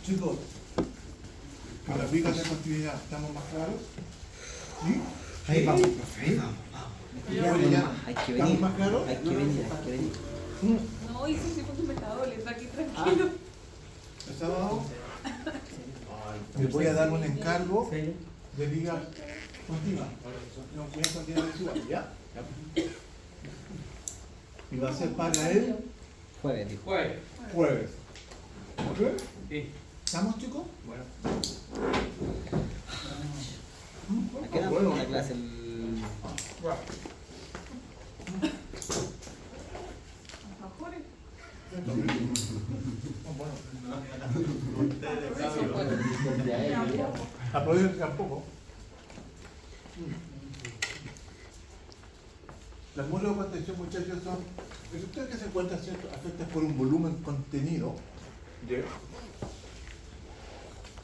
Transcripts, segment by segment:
Chicos, con las vigas de continuidad, ¿estamos más claros? ¿Sí? Ahí vamos, profe. Ahí vamos. Oye, ya, Hay que ¿estamos venir. más claros? Hay que venir, hay que venir. No, hice un tipo supermercado, le está aquí tranquilo. ¿Está abajo? Les voy a dar un encargo de liga continua. No, voy a continuar de ciudad, ¿ya? Y va a ser para el Jueves, dijo. jueves. ¿Ok? Sí. ¿Estamos, chicos? Bueno. ¿A qué hora la clase? Alfajores. Aprovechen tampoco. Las muros de contención, muchachos, son estructuras que se encuentran afectadas por un volumen contenido de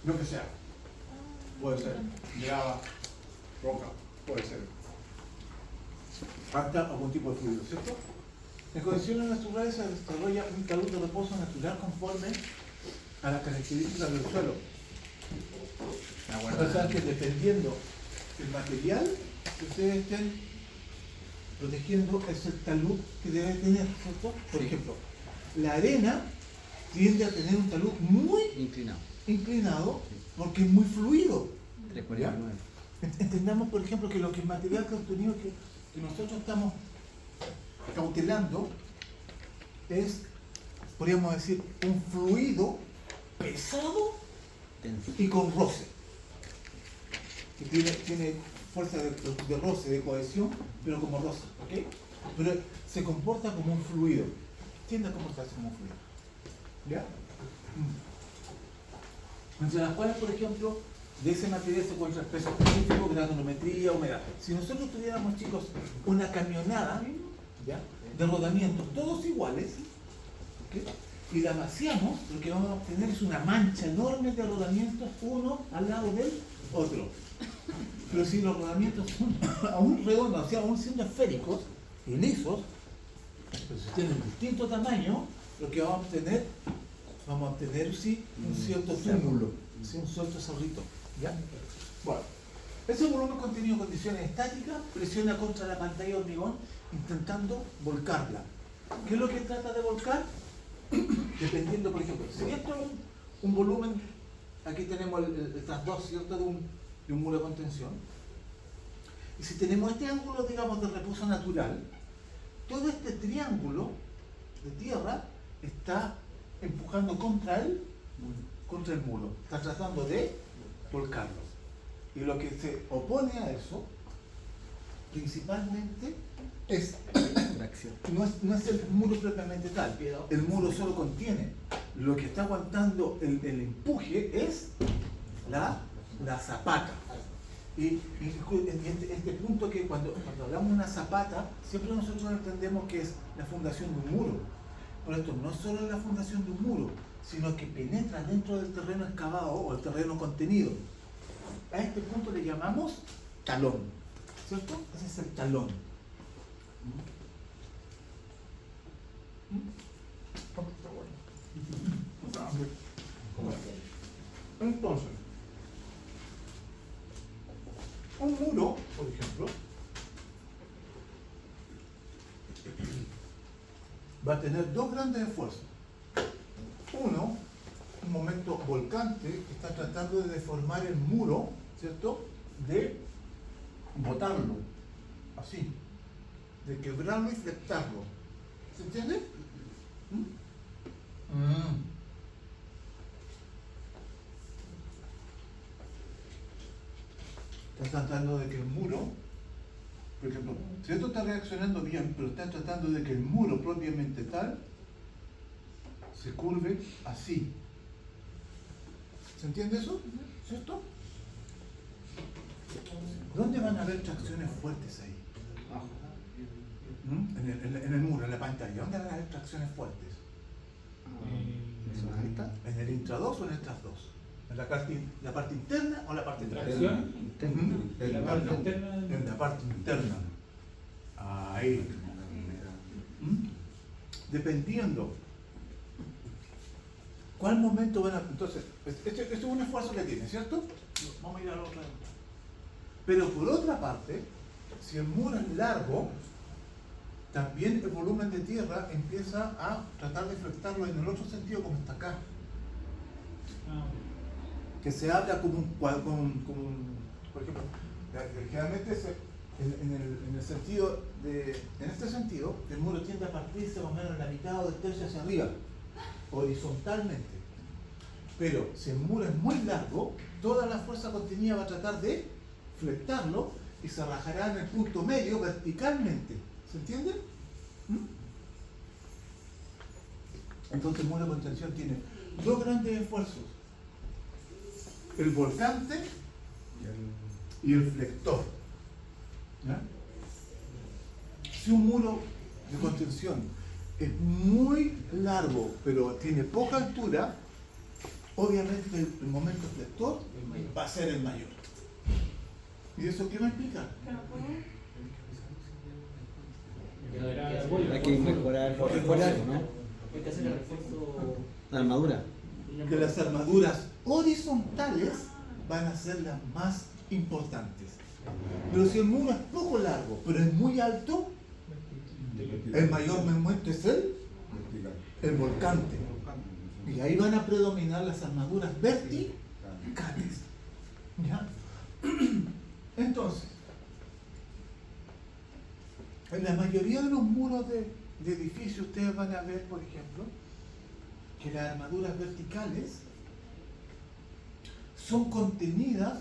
lo que sea. Puede ser grava, roca, puede ser hasta algún tipo de fluido, ¿cierto? En condiciones naturales se desarrolla un talud de reposo natural conforme a las características del suelo. O sea que dependiendo del material que ustedes estén protegiendo, es el talud que debe tener, ¿cierto? Por ejemplo, la arena tiende a tener un talud muy Inclinado. inclinado porque es muy fluido. 349. Entendamos, por ejemplo, que lo que el material cautelino que nosotros estamos cautelando es, podríamos decir, un fluido pesado Tenso. y con roce. Que tiene fuerza de roce, de cohesión, pero como roce, ¿ok? Pero se comporta como un fluido. Tiende a comportarse como un fluido. ¿Ya? Entre las cuales, por ejemplo, de ese material se encuentra el peso específico, granulometría, humedad. Si nosotros tuviéramos, chicos, una camionada, ¿ya?, de rodamientos, todos iguales, ¿ok?, y la vaciamos, lo que vamos a obtener es una mancha enorme de rodamientos, uno al lado del otro. Pero si los rodamientos son aún redondos, o sea, aún siendo esféricos y lisos, pero si tienen distinto tamaño, lo que vamos a obtener sí, un cierto túmulo, sí, un cierto cerrito. ¿Ya? Bueno, ese volumen contenido en condiciones estáticas presiona contra la pantalla de hormigón intentando volcarla. ¿Qué es lo que trata de volcar? Dependiendo, por ejemplo, si esto es un volumen, aquí tenemos el trasdós, ¿cierto?, de un muro de contención, y si tenemos este ángulo, digamos, de reposo natural, todo este triángulo de tierra está empujando contra el muro, está tratando de volcarlo. Y lo que se opone a eso, principalmente, es no es el muro propiamente tal. El muro solo contiene. Lo que está aguantando el empuje es la zapata. Y este punto que cuando hablamos de una zapata, siempre nosotros entendemos que es la fundación de un muro. Por esto no solo es la fundación de un muro, sino que penetra dentro del terreno excavado o el terreno contenido. A este punto le llamamos talón, ¿cierto? Ese es el talón. Entonces, un muro, por ejemplo, va a tener dos grandes esfuerzos. Uno, un momento volcante que está tratando de deformar el muro, ¿cierto?, de botarlo, así, de quebrarlo y flectarlo. ¿Se entiende? Está tratando de que el muro, por ejemplo, si esto está reaccionando bien, pero está tratando de que el muro propiamente tal se curve así. ¿Se entiende eso? ¿Cierto? ¿Dónde van a haber tracciones fuertes ahí? En el muro, en la pantalla. ¿Dónde van a haber tracciones fuertes? ¿En el intradós o en el trasdós? ¿En la parte interna o la parte externa? En la parte interna. Ahí. Dependiendo ¿Cuál momento van a...? Entonces, este es un esfuerzo que tiene, ¿cierto? Vamos a ir a la otra. Pero por otra parte, si el muro es largo, también el volumen de tierra empieza a tratar de flectarlo en el otro sentido, como está acá. Que se habla como por ejemplo, generalmente en el sentido en este sentido, el muro tiende a partirse más o menos en la mitad o del tercio hacia arriba, horizontalmente. Pero si el muro es muy largo, toda la fuerza contenida va a tratar de flectarlo y se rajará en el punto medio verticalmente. ¿Se entiende? Entonces el muro de contención tiene dos grandes esfuerzos: el volcante y el flector. ¿Ya? Si un muro de contención es muy largo pero tiene poca altura, obviamente el momento flector va a ser el mayor. ¿Y eso qué va a implicar? Hay que mejorar el refuerzo, ¿no? Hay que hacer el refuerzo. La armadura. Que las armaduras horizontales van a ser las más importantes. Pero si el muro es poco largo, pero es muy alto, el mayor momento es el volcante. Y ahí van a predominar las armaduras verticales. ¿Ya? Entonces, en la mayoría de los muros de edificios ustedes van a ver, por ejemplo, que las armaduras verticales son contenidas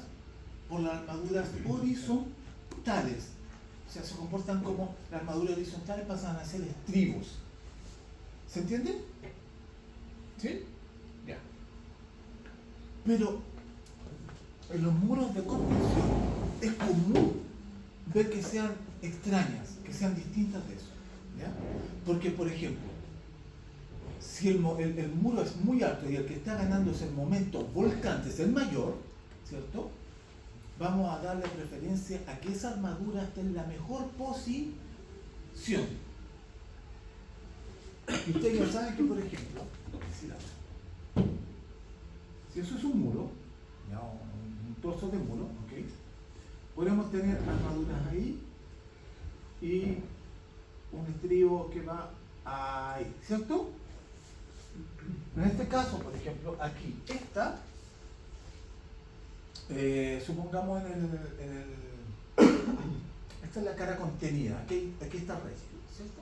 por las armaduras horizontales. O sea, se comportan como las armaduras horizontales pasan a ser estribos. ¿Se entiende? ¿Sí? Ya. Pero en los muros de contención es común ver que sean extrañas, que sean distintas de eso. ¿Ya? Porque, por ejemplo, si el muro es muy alto y el que está ganando es el momento volcante, es el mayor, ¿cierto? Vamos a darle preferencia a que esa armadura esté en la mejor posición. Y ustedes ya saben que, por ejemplo, si eso es un muro, ya, un trozo de muro, ¿ok? Podemos tener armaduras ahí y un estribo que va ahí, ¿cierto? En este caso, por ejemplo, aquí, esta, supongamos esta es la cara contenida, aquí está el relleno, ¿cierto?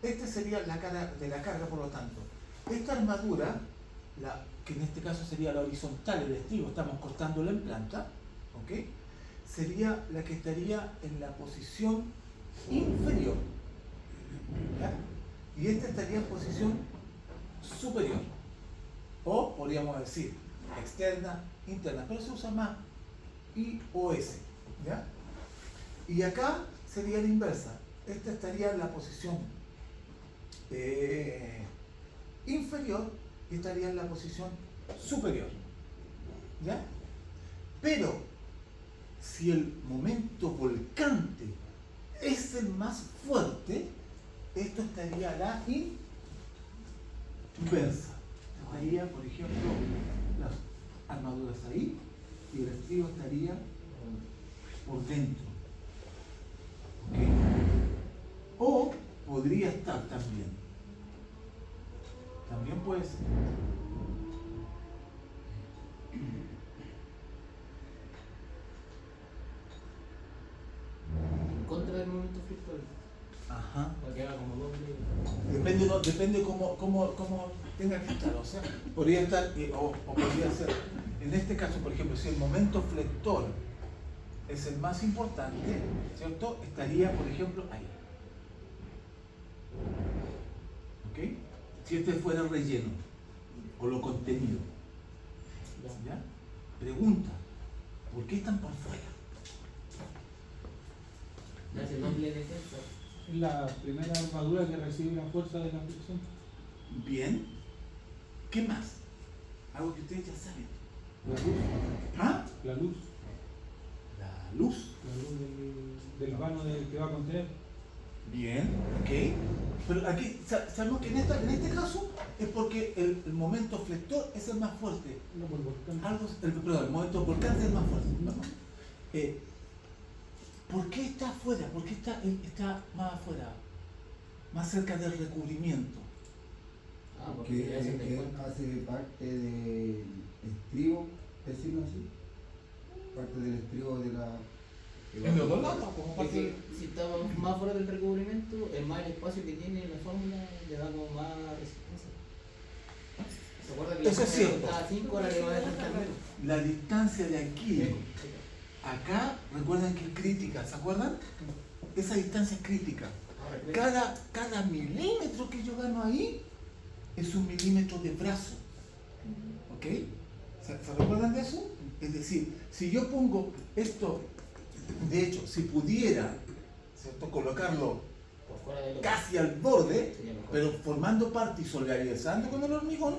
Esta sería la cara de la carga, por lo tanto. Esta armadura, que en este caso sería la horizontal, el estribo, estamos cortándola en planta, ¿ok? Sería la que estaría en la posición inferior, ¿ya? Y esta estaría en posición superior, o podríamos decir externa, interna, pero se usa más IOS, ¿ya? Y acá sería la inversa, esta estaría en la posición inferior y estaría en la posición superior, ¿ya? Pero si el momento volcante es el más fuerte, esto estaría a la inversa. Estaría, por ejemplo, las armaduras ahí y el estribo estaría por dentro. ¿Okay? O podría estar también. También puede ser. En contra del momento flector. Ajá. Para que haga como doble. Depende cómo tenga que estar. O sea, podría estar, o podría ser. En este caso, por ejemplo, si el momento flector es el más importante, ¿cierto? Estaría, por ejemplo, ahí. ¿Ok? Si este fuera el relleno o lo contenido. ¿Ya? Pregunta, ¿por qué están por fuera? Le hace doble defensa. Es la primera armadura que recibe la fuerza de la fricción. Bien. ¿Qué más? Algo que ustedes ya saben. La luz. ¿Ah? La luz. La luz. La luz del vano que va a contener. Bien, ok. Pero aquí sabemos que en este caso es porque el momento flector es el más fuerte. No por volcán. Perdón, el momento volcán es el más fuerte. Vamos. ¿Por qué está afuera? ¿Por qué está más afuera? Más cerca del recubrimiento. Ah, porque ya se te Que cuenta. hace parte del estribo, decirlo así, parte del estribo de la... En los dos lados, como Es parte que si estamos más fuera del recubrimiento, es más el espacio que tiene la fórmula, le da como más resistencia. ¿Se acuerda que Eso es cierto. Cada 5 horas le va a dejar menos? la distancia de aquí, acá, recuerden que es crítica, ¿se acuerdan? Esa distancia es crítica. Cada milímetro que yo gano ahí es un milímetro de brazo. ¿Ok? ¿Se recuerdan de eso? Es decir, si yo pongo esto, de hecho, si pudiera, ¿cierto?, colocarlo Por fuera de lo casi al borde, sería mejor. pero formando parte y solidarizando con el hormigón,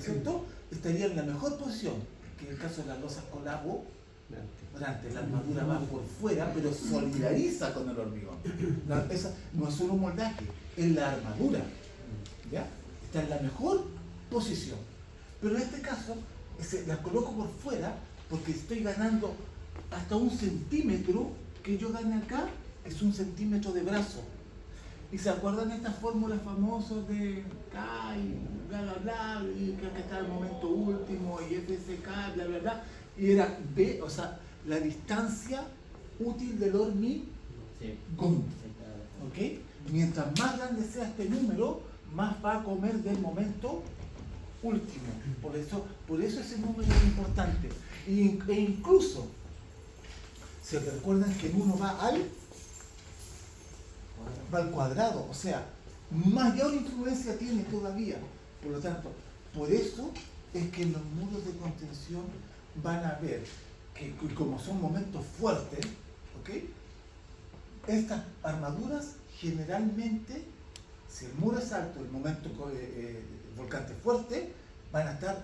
¿cierto?, estaría en la mejor posición, que en el caso de las losas colabo, durante la armadura va por fuera, pero solidariza con el hormigón. Esa no es solo un moldaje, es la armadura. ¿Ya? Está en la mejor posición. Pero en este caso, las coloco por fuera porque estoy ganando hasta 1 centímetro que yo gane acá, es 1 centímetro de brazo. ¿Y se acuerdan estas fórmulas famosas de K y bla bla bla, y creo que está el momento último, y FSK, bla bla bla, y era B, o sea, la distancia útil del hormigón. Sí. ¿Ok? Mientras más grande sea este número, más va a comer del momento último. Por eso ese número es importante. E incluso, ¿se recuerdan que en uno va al cuadrado? O sea, mayor influencia tiene todavía. Por lo tanto, por eso es que en los muros de contención van a ver que como son momentos fuertes, ¿ok?, estas armaduras generalmente, si el muro es alto, el momento volcante fuerte, van a estar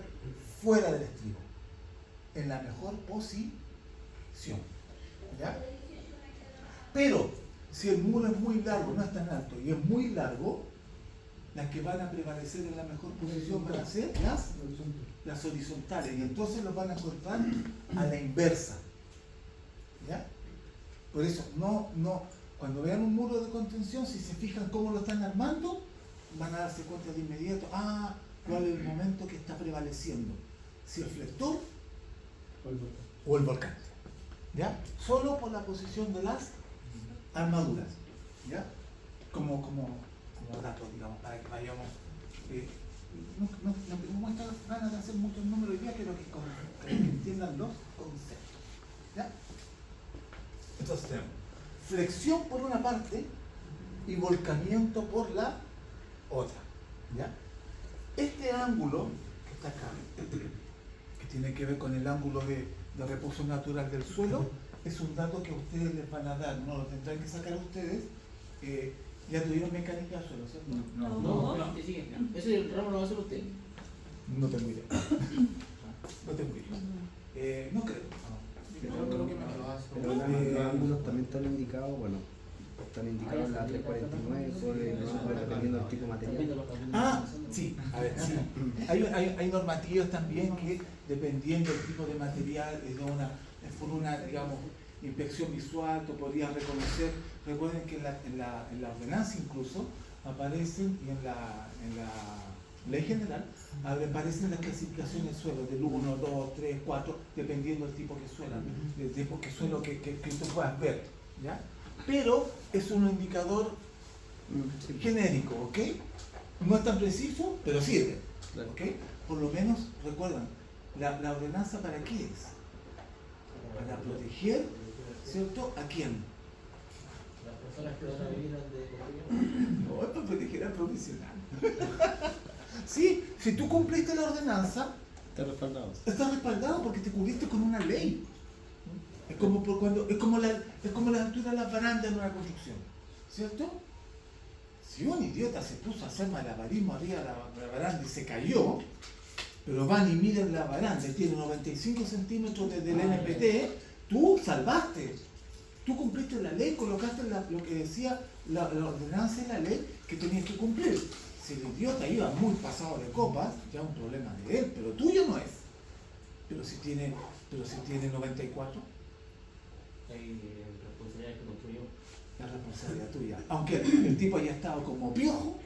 fuera del estribo, en la mejor posición. ¿Ya? Pero si el muro es muy largo, no es tan alto, y es muy largo, las que van a prevalecer en la mejor posición van a ser las horizontales, y entonces los van a cortar a la inversa. ¿Ya? Por eso, cuando vean un muro de contención, si se fijan cómo lo están armando, van a darse cuenta de inmediato, cuál es el momento que está prevaleciendo, si el flector o el volcán. ¿Ya? Solo por la posición de las armaduras. ¿Ya? Como datos, digamos, para que vayamos. No tenemos estas ganas de hacer muchos números hoy día, pero que entiendan los conceptos. ¿Ya? Entonces tenemos flexión por una parte y volcamiento por la otra. ¿Ya? Este ángulo que está acá, que tiene que ver con el ángulo de reposo natural del suelo, es un dato que a ustedes les van a dar, no lo tendrán que sacar a ustedes. ¿Ya tuvieron mecánica del suelo, cierto? No, que sigue. Ese el ramo lo va a hacer usted. No tengo idea. No tengo idea. No creo. Creo que me lo hace. Pero los ángulos también están indicados, bueno, están indicados en la 349, dependiendo del tipo de material. Sí, a ver, sí. Hay normativas también que, dependiendo del tipo de material, por una, digamos, inspección visual, tú podrías reconocer. Recuerden que en la ordenanza incluso aparecen, y en la ley general, aparecen las clasificaciones de suelo, del 1, 2, 3, 4, dependiendo del tipo que suelo, del tipo que suelo que tú puedas ver. ¿Ya? Pero es un indicador genérico, ¿ok? No es tan preciso, pero sirve. ¿Ok? Por lo menos, recuerdan, la ordenanza ¿para qué es? Para proteger, ¿cierto? ¿A quién? Las personas que van a venir de No, es para proteger al profesional. Sí, si tú cumpliste la ordenanza, estás respaldado porque te cubriste con una ley. Es como la altura de las barandas en una construcción, ¿cierto? Si un idiota se puso a hacer malabarismo arriba de la baranda y se cayó, pero van y miden la baranda y tiene 95 centímetros desde el NPT, tú salvaste. Tú cumpliste la ley, colocaste lo que decía la ordenanza y la ley que tenías que cumplir. Si el idiota iba muy pasado de copas, ya es un problema de él, pero tuyo no es. Pero si tiene 94, Hay responsabilidades que construyó. la responsabilidad tuya. Aunque el tipo haya estado como piojo,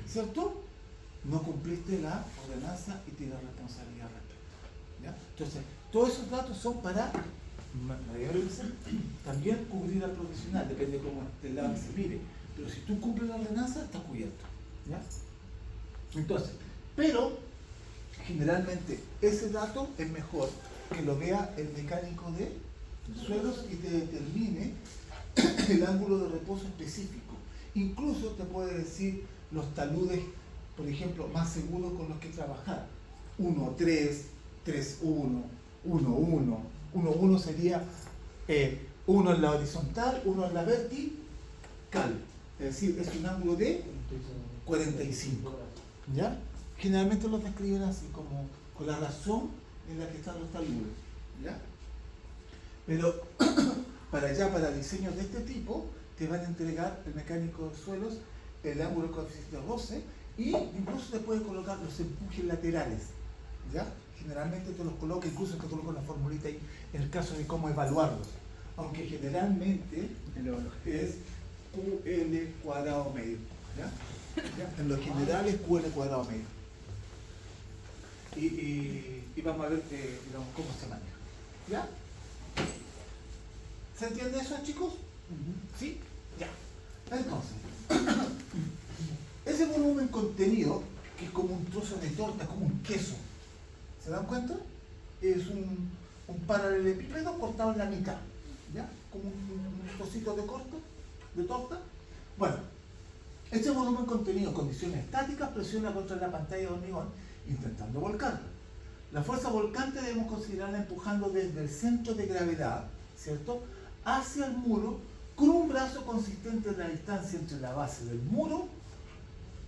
¿cierto? No cumpliste la ordenanza y tienes responsabilidad al respecto. ¿Ya? Entonces, todos esos datos son para también cubrir al profesional, depende de cómo del lado que se mire. Pero si tú cumples la ordenanza, estás cubierto. ¿Ya? Entonces, pero generalmente ese dato es mejor que lo vea el mecánico de suelos y te determine el ángulo de reposo específico. Incluso te puede decir los taludes, por ejemplo, más seguros con los que trabajar. 1-3, 3-1, 1-1. 1-1 sería 1 en la horizontal, 1 en la vertical. Es decir, es un ángulo de 45. ¿Ya? Generalmente los describen así, como con la razón en la que están los taludes. ¿Ya? Pero para diseños de este tipo, te van a entregar el mecánico de suelos, el ángulo de coeficiente de roce, y incluso te puede colocar los empujes laterales. ¿Ya? Generalmente te los coloca, incluso te coloca una formulita ahí en el caso de cómo evaluarlos. Aunque generalmente es QL cuadrado medio. ¿Ya? ¿Ya? En lo general es QL cuadrado medio. Y vamos a ver digamos, cómo se maneja. ¿Ya? ¿Se entiende eso, chicos? ¿Sí? Ya. Entonces, ese volumen contenido, que es como un trozo de torta, como un queso, ¿se dan cuenta? Es un paralelepípedo cortado en la mitad, ¿ya? Como un trocito de torta. Bueno, este volumen contenido en condiciones estáticas presiona contra la pantalla de hormigón intentando volcarla. La fuerza volcante debemos considerarla empujando desde el centro de gravedad, ¿cierto?, hacia el muro con un brazo consistente en la distancia entre la base del muro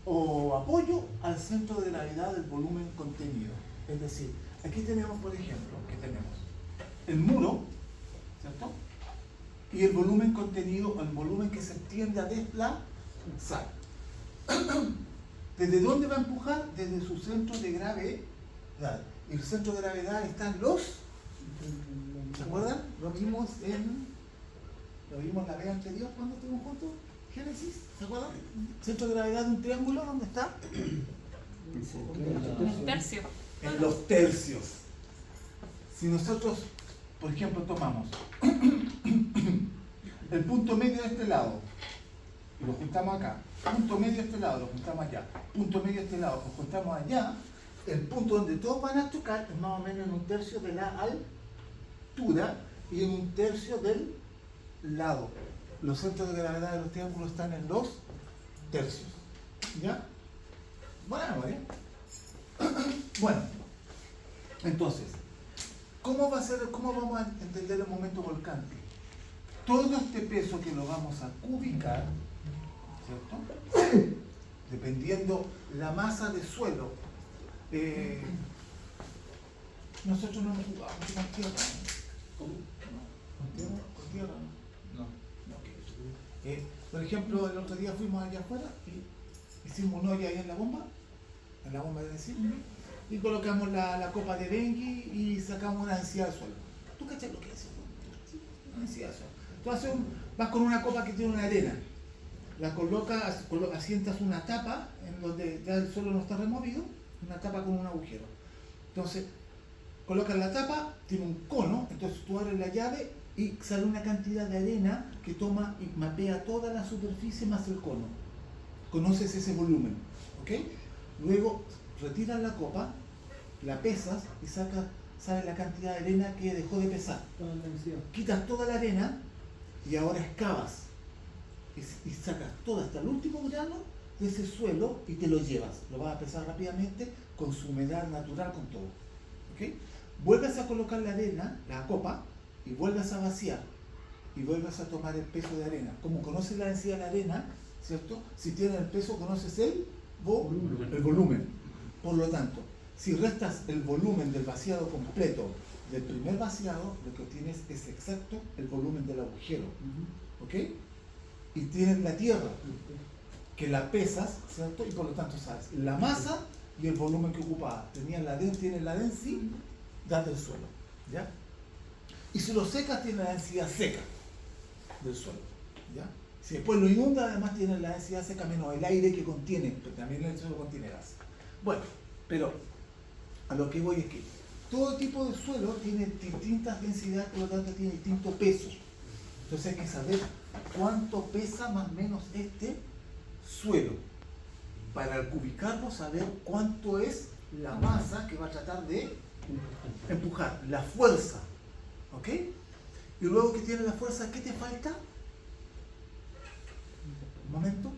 o apoyo al centro de gravedad del volumen contenido. Es decir, aquí tenemos, por ejemplo, que tenemos el muro, ¿cierto?, y el volumen contenido, el volumen que se tiende a desplazar. ¿Desde dónde va a empujar? Desde su centro de gravedad. Y el centro de gravedad está en los... ¿Se acuerdan? Lo vimos la vez anterior cuando estuvimos juntos. Génesis, ¿se acuerdan? Centro de gravedad de un triángulo, ¿dónde está? Un tercio. En los tercios. Si nosotros, por ejemplo, tomamos el punto medio de este lado y lo juntamos acá, punto medio de este lado, lo juntamos allá, punto medio de este lado, lo juntamos allá, el punto donde todos van a chocar es más o menos en un tercio de la altura y en un tercio del lado. Los centros de gravedad de los triángulos están en los tercios. ¿Ya? Bueno, ¿eh? Bueno, entonces, ¿cómo vamos a entender el momento volcante? Todo este peso que lo vamos a cubicar, ¿cierto?, dependiendo la masa de suelo. Nosotros no hemos jugado mucho con tierra. ¿Cómo? ¿Con tierra? No. Ok. Por ejemplo, el otro día fuimos allá afuera y hicimos un hoyo ahí en la bomba de decir, y colocamos la copa de dengue y sacamos una densidad de suelo. ¿Tú cachas lo que es eso? Una densidad de suelo. Tú vas con una copa que tiene una arena, la colocas, asientas una tapa en donde ya el suelo no está removido, una tapa con un agujero. Entonces, colocas la tapa, tiene un cono, entonces tú abres la llave y sale una cantidad de arena que toma y mapea toda la superficie más el cono. Conoces ese volumen, ¿ok? Luego retiras la copa, la pesas y sale la cantidad de arena que dejó de pesar. Quitas toda la arena y ahora excavas y sacas todo hasta el último grano de ese suelo y te lo llevas. Lo vas a pesar rápidamente con su humedad natural, con todo. ¿Ok? Vuelves a colocar la arena, la copa, y vuelves a vaciar. Y vuelves a tomar el peso de arena. Como conoces la densidad de la arena, ¿cierto? Si tienes el peso, conoces el volumen. Por lo tanto, si restas el volumen del vaciado completo del primer vaciado, lo que obtienes es exacto el volumen del agujero. ¿Ok? y tienes la tierra, que la pesas, ¿cierto? Y por lo tanto sabes la masa y el volumen que ocupaba. Tienes la densidad del suelo, ¿ya? Y si lo secas, tiene la densidad seca del suelo, ¿ya? Si después lo inunda, además tiene la densidad seca menos el aire que contiene, porque también el suelo contiene gas. Bueno, pero a lo que voy es que todo tipo de suelo tiene distintas densidades, por lo tanto tiene distintos pesos. Entonces hay que saber cuánto pesa más o menos este suelo. Para al cubicarlo saber cuánto es la masa que va a tratar de empujar, la fuerza. ¿Ok? Y luego que tiene la fuerza, ¿qué te falta? Un momento.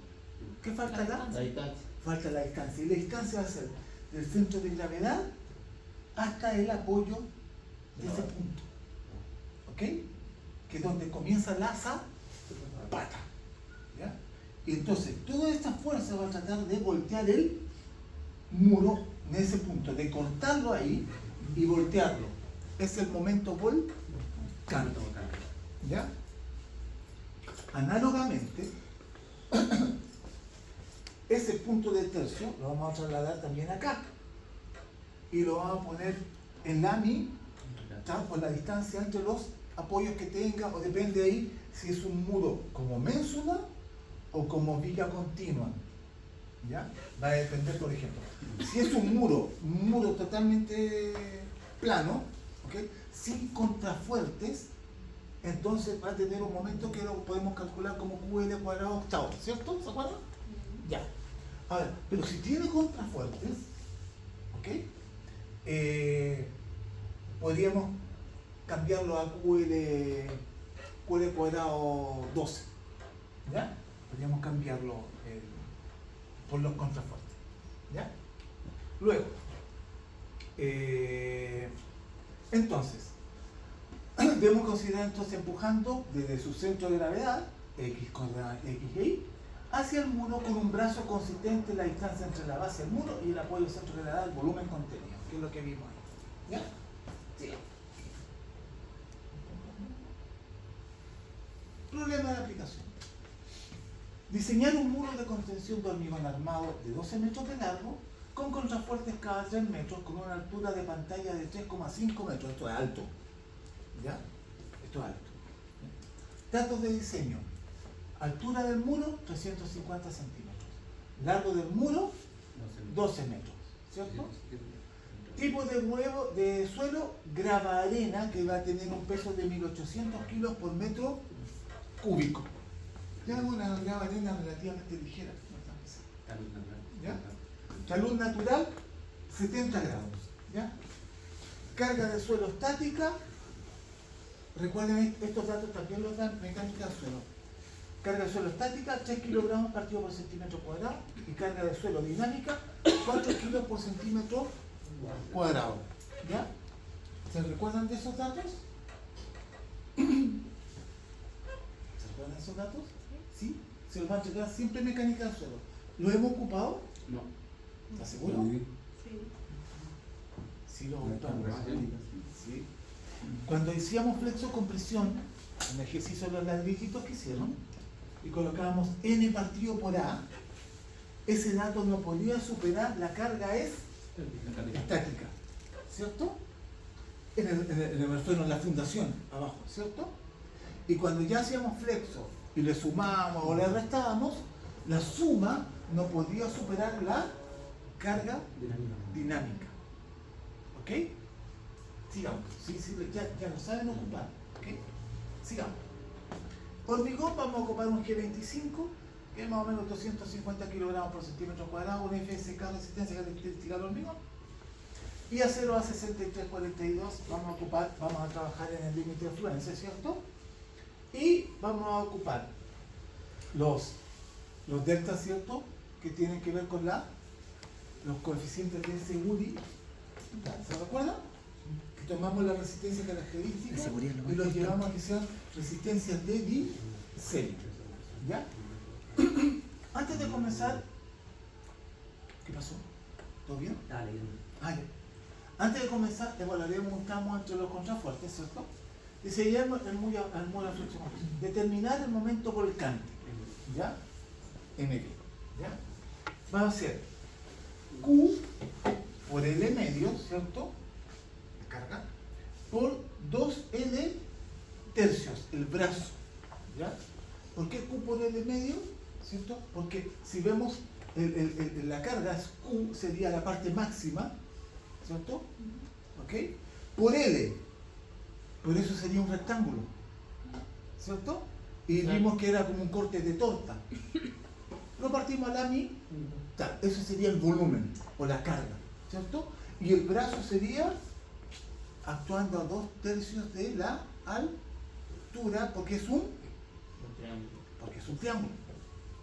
¿Qué falta acá? La distancia. Falta la distancia. Y la distancia va a ser del centro de gravedad hasta el apoyo de ese punto. ¿Ok? Que es donde comienza la zapata. ¿Ya? Y entonces, toda esta fuerza va a tratar de voltear el muro en ese punto, de cortarlo ahí y voltearlo. Es el momento volcánico. ¿Ya? Análogamente, ese punto de tercio lo vamos a trasladar también acá. Y lo vamos a poner en la mitad, por la distancia entre los apoyos que tenga, o depende ahí si es un muro como ménsula o como viga continua. ¿Ya? Va a depender, por ejemplo, si es un muro totalmente plano, ¿okay? Sin contrafuertes, entonces va a tener un momento que lo podemos calcular como QL cuadrado octavo, ¿cierto? ¿Se acuerdan? Ya. A ver, pero si tiene contrafuertes, ¿ok? Podríamos cambiarlo a QL cuadrado 12, ¿ya? Podríamos cambiarlo por los contrafuertes, ¿ya? Luego, entonces, debemos considerar entonces empujando desde su centro de gravedad, X y Y, hacia el muro con un brazo consistente en la distancia entre la base del muro y el apoyo del centro de gravedad del volumen contenido, que es lo que vimos ahí. ¿Ya? Sí. Problema de aplicación. Diseñar un muro de contención de hormigón armado de 12 metros de largo con contrafuertes cada 3 metros con una altura de pantalla de 3,5 metros. Esto es alto. ¿Ya? Esto es alto. Datos de diseño. Altura del muro, 350 centímetros. Largo del muro, 12 metros. ¿Cierto? Tipo de suelo, grava arena, que va a tener un peso de 1800 kilos por metro cúbico. Ya es una grava arena relativamente ligera. No tan pesada. ¿Ya? Talud natural, 70 grados. ¿Ya? Carga de suelo estática. Recuerden, estos datos también los dan mecánica de suelo. Carga de suelo estática, 3 kilogramos partido por centímetro cuadrado. Y carga de suelo dinámica, 4 kilos por centímetro cuadrado. ¿Ya? ¿Se recuerdan de esos datos? ¿Se recuerdan de esos datos? ¿Sí? Se los va a checar siempre mecánica de suelo. ¿Lo hemos ocupado? No. ¿Estás seguro? Sí. Sí, lo ocupamos. Sí. Cuando hacíamos flexo-compresión, en el ejercicio de los ladrillitos que hicieron, y colocábamos N partido por A, ese dato no podía superar la carga estática, ¿cierto? En la fundación, abajo, ¿cierto? Y cuando ya hacíamos flexo y le sumábamos o le restábamos, la suma no podía superar la carga dinámica. ¿Ok? Sigamos. Sí, ya lo saben ocupar. ¿Ok? Sigamos. Hormigón, vamos a ocupar un G25, que es más o menos 250 kilogramos por centímetro cuadrado, un FSK resistencia característica del hormigón. Y acero A6342, vamos a trabajar en el límite de fluencia, ¿cierto? Y vamos a ocupar los deltas, ¿cierto? Que tienen que ver con los coeficientes de seguridad. ¿Se recuerdan? Que tomamos la resistencia característica y los llevamos a que sean resistencias de diseño. ¿Ya? Antes de comenzar, ¿qué pasó? ¿Todo bien? Dale. Ah, ya. Antes de comenzar, evaluaremos un tramo entre los contrafuertes, ¿cierto? Dice ya el muro de flexión. Determinar el momento volcante. ¿ya? MB, ¿ya? Va a ser Q por L medio, ¿cierto? La carga, por 2L tercios, el brazo, ¿ya? ¿Por qué Q por L medio? ¿Cierto? Porque si vemos la carga, es Q sería la parte máxima, ¿cierto? ¿Ok? Por L, por eso sería un rectángulo, ¿cierto? Y vimos que era como un corte de torta. Lo partimos a la mi, tal, eso sería el volumen o la carga, ¿cierto? Y el brazo sería actuando a 2/3 de la altura, porque es un triángulo,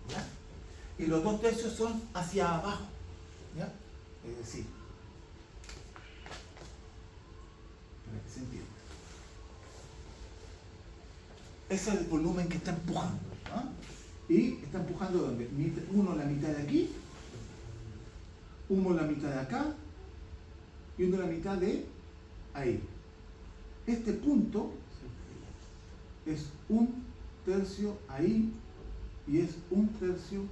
¿ya? Y los 2/3 son hacia abajo, ¿ya? Es decir, para que se entienda. Ese es el volumen que está empujando, ¿ah? Y está empujando ¿dónde? Uno la mitad de aquí, uno la mitad de acá y uno la mitad de ahí. Este punto es 1/3 ahí y es 1/3,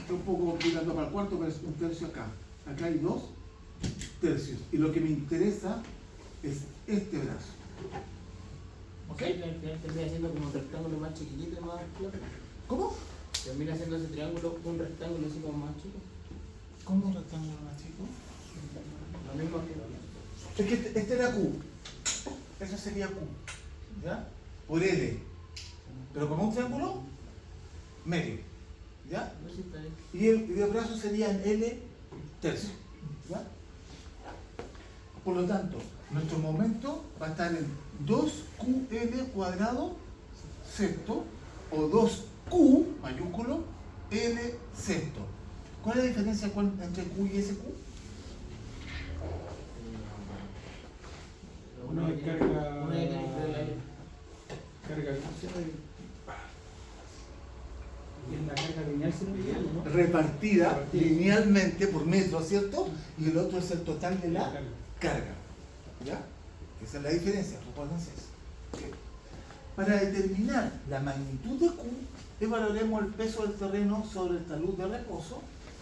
está un poco mirando para el cuarto, pero es 1/3 acá. Acá hay 2/3 y lo que me interesa es este brazo. ¿Ok? Al final termina siendo como un rectángulo más chiquitito y más claro. ¿Cómo? Termina siendo ese triángulo un rectángulo así como más chico. ¿Cómo un rectángulo más chico? Lo mismo que... Es que este era Q. Eso sería Q. ¿Ya? Por L. Pero como un triángulo medio. ¿Ya? No sé si está ahí. Y el brazo sería en L tercio. ¿Ya? Por lo tanto, nuestro momento va a estar en 2QL cuadrado sexto o 2Q mayúsculo L sexto. ¿Cuál es la diferencia entre Q y SQ? Uno es carga. Uno ya tiene que ver el aire. Carga y en la carga lineal se lineal, ¿no? Repartida linealmente por metro, ¿cierto? Y el otro es el total de la carga. ¿Ya? Esa es la diferencia, recuérdense eso. ¿Okay? Para determinar la magnitud de Q, evaluaremos el peso del terreno sobre el talud de reposo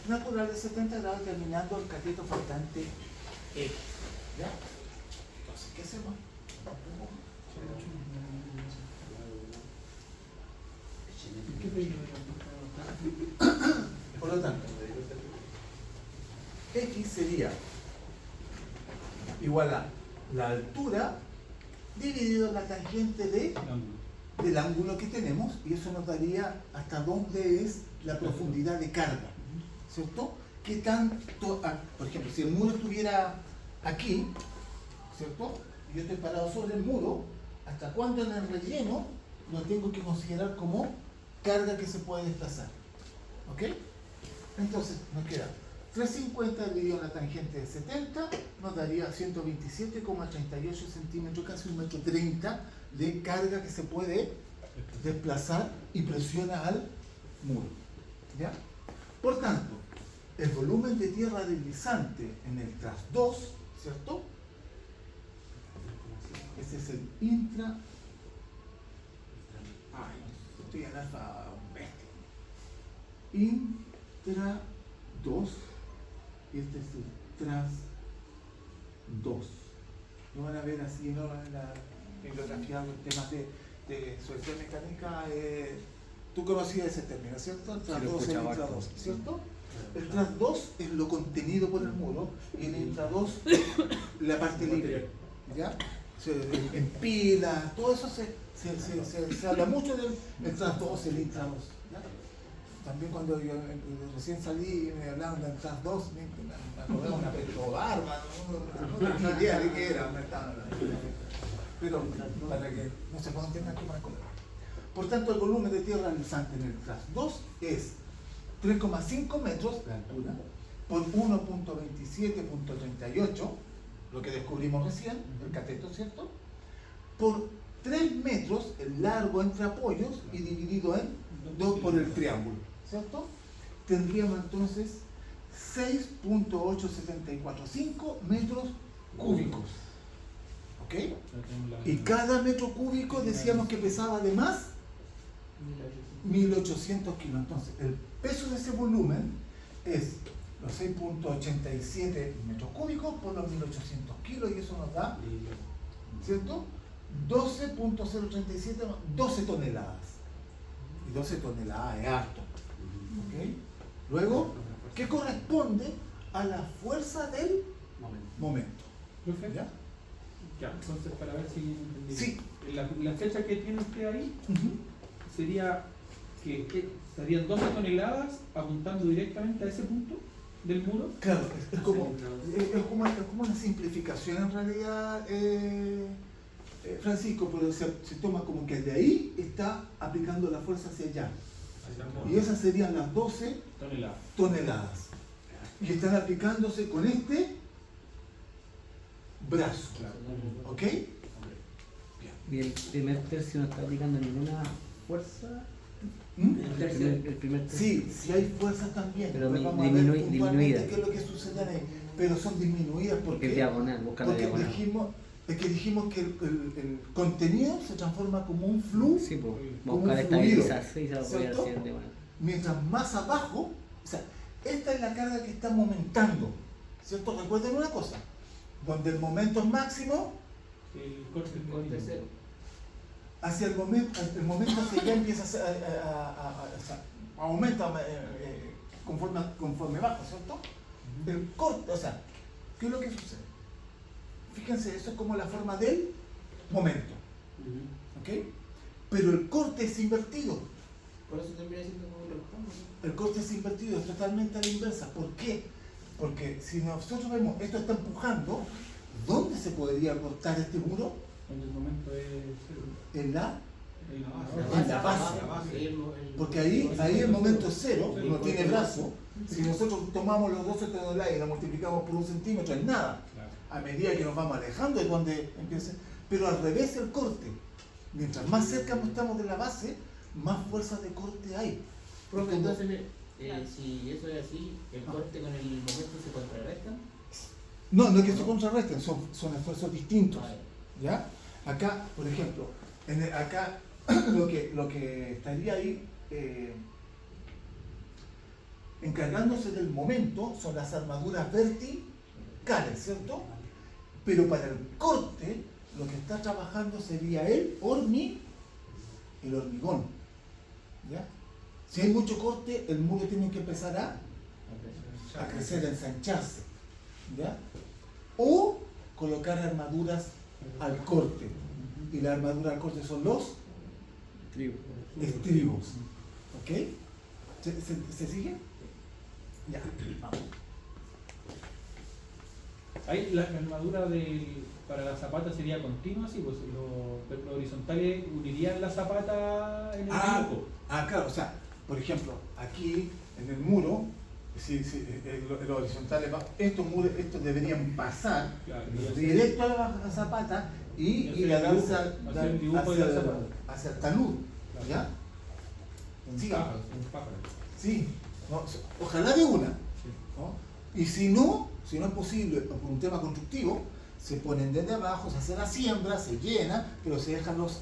natural de 70 grados, determinando el cateto faltante X. ¿Ya? Entonces, ¿qué hacemos? Por lo tanto, X sería igual a la altura dividido la tangente del ángulo que tenemos, y eso nos daría hasta dónde es la profundidad de carga, ¿cierto? ¿Qué tanto, por ejemplo, si el muro estuviera aquí, ¿cierto? Y yo estoy parado sobre el muro, ¿hasta cuándo en el relleno lo tengo que considerar como carga que se puede desplazar? ¿Ok? Entonces nos queda 350 dividido en la tangente de 70 nos daría 127,38 centímetros, casi 1,30 m de carga que se puede desplazar y presiona al muro. ¿Ya? Por tanto, el volumen de tierra deslizante en el tras 2, ¿cierto? Ese es el intra. Ay, estoy en alfa bestia. Intra 2. Y este es el tras 2. No van a ver así, no van a bibliografía en temas de sujeción mecánica. Tú conocías ese término, ¿cierto? El tras 2 es el intra 2, ¿cierto? El tras 2 es lo contenido por el muro y el intra 2 la parte libre. ¿Ya? En pilas, todo eso se habla mucho del tras 2, el intra 2. ¿Ya? También cuando yo recién salí y me hablaban del tras 2, me acordé de una petrobarba, no tenía idea de qué era, pero para que no se puedan entender aquí para comer. Por tanto, el volumen de tierra deslizante en el tras 2 es 3,5 metros de altura por 1.27.38, lo que descubrimos recién, el cateto, ¿cierto? Por 3 metros el largo entre apoyos y dividido en 2 por el triángulo, ¿cierto? Tendríamos entonces 6.8745 metros cúbicos. ¿Ok? Y cada metro cúbico decíamos que pesaba de más 1800 kilos. Entonces, el peso de ese volumen es los 6.87 metros cúbicos por los 1800 kilos y eso nos da, ¿cierto? 12.037, 12 toneladas. Y 12 toneladas es harto. ¿Ok? Luego, ¿qué corresponde a la fuerza del momento? Profe, ¿Ya? ya, entonces para ver si entendí. Sí. La fecha que tiene usted ahí Ujú. sería que estarían 12 toneladas apuntando directamente a ese punto del muro. Claro, es como una simplificación en realidad, Francisco, pero se toma como que de ahí está aplicando la fuerza hacia allá. Y esas serían las 12 toneladas. Y están aplicándose con este brazo. ¿Ok? Y el primer tercio no está aplicando ninguna fuerza. ¿Mm? El primer tercio. Sí hay fuerzas también. Pero Después vamos a ver puntualmente disminuidas. qué es lo que sucede ahí. Pero son disminuidas Porque es diagonal, busca la porque diagonal. dijimos que el contenido se transforma como un flujo. Sí, pues, como buscar un fluido, estabilizarse y se va a poder ¿cierto? hacer de buena. Mientras más abajo, o sea, esta es la carga que está aumentando, ¿cierto? Recuerden una cosa, donde el momento es máximo, El corte Corte cero. hacia el momento hacia allá empieza a, aumenta conforme baja, ¿cierto? El corte, o sea, ¿qué es lo que sucede? Fíjense, eso es como la forma del momento, ¿ok? Pero el corte es invertido. Por eso termina siendo como un rectángulo. El corte es invertido, es totalmente a la inversa. ¿Por qué? Porque si nosotros vemos esto está empujando, ¿dónde se podría cortar este muro? Cuando el momento es cero. En la La base. Sí, Porque ahí el momento es cero, no tiene brazo. Si nosotros tomamos los 12 toneladas y lo multiplicamos por 1 centímetro, es nada. Claro. A medida que nos vamos alejando es donde empieza. Pero al revés el corte. Mientras más cerca estamos de la base, más fuerza de corte hay. Profe, entonces, si eso es así, el corte con el momento se contrarrestan. No es que se contrarresten, son esfuerzos distintos. Vale. ¿Ya? Acá, por ejemplo, acá lo que estaría ahí encargándose del momento son las armaduras verticales, ¿cierto? Pero para el corte, lo que está trabajando sería el hormigón. ¿Ya? Si hay mucho corte, el muro tiene que empezar a crecer, a ensancharse. ¿Ya? O colocar armaduras al corte. Y la armadura al corte son los estribos. ¿Ok? ¿Se sigue? Ya, vamos. Ahí la armadura para la zapata sería continua, sí, pues los horizontales unirían la zapata en el grupo. Claro, o sea, por ejemplo, aquí en el muro, los horizontales, estos deberían pasar Claro, directo a la zapata y la danza hacer el dibujo de la zapata. hacia el talud. Claro. ¿Ya? Un Sí. pájaro, un pájaro. Sí, no, ojalá de una. Sí. ¿No? Y si no es posible, por un tema constructivo, se ponen desde abajo, se hace la siembra, se llena, pero se dejan los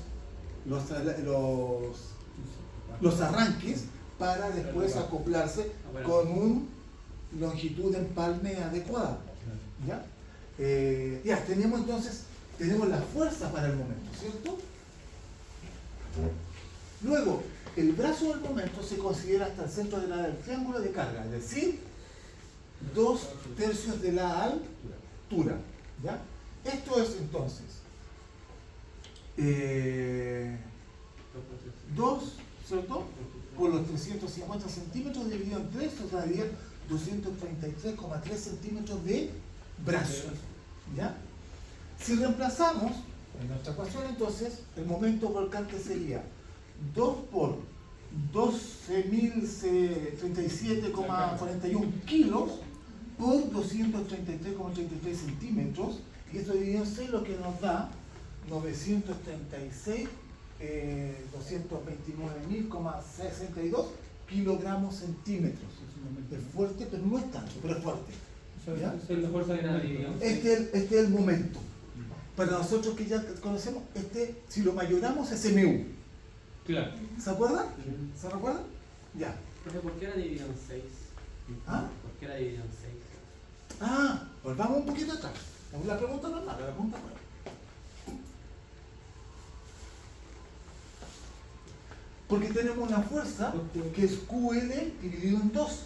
arranques para después acoplarse con una longitud de empalme adecuada. ¿Ya? Ya, tenemos la fuerza para el momento, ¿cierto? Luego, el brazo del momento se considera hasta el centro del triángulo de carga, es decir, 2/3 de la altura. ¿Ya? Esto es entonces 2, ¿cierto? Por los 350 centímetros dividido en 3, eso daría 233,3 centímetros de brazo. ¿Ya? Si reemplazamos en nuestra ecuación, entonces el momento volcante sería 2 por 12.037,41 kilos por 233,33 centímetros, y esto dividido en 6, lo que nos da 229.062 kilogramos centímetros. Es fuerte, pero no es tanto, pero es fuerte. ¿Ya? Esa es la fuerza de nadie. Este es el momento. Para nosotros que ya conocemos, si lo mayoramos es MU. Claro. ¿Se acuerdan? ¿Se recuerdan? Ya. Profe, ¿por qué era dividido en 6? ¿Ah? ¿Por qué era dividido en 6? Ah, volvamos un poquito atrás. La pregunta normal, la pregunta nueva. Porque tenemos una fuerza que es QL dividido en 2,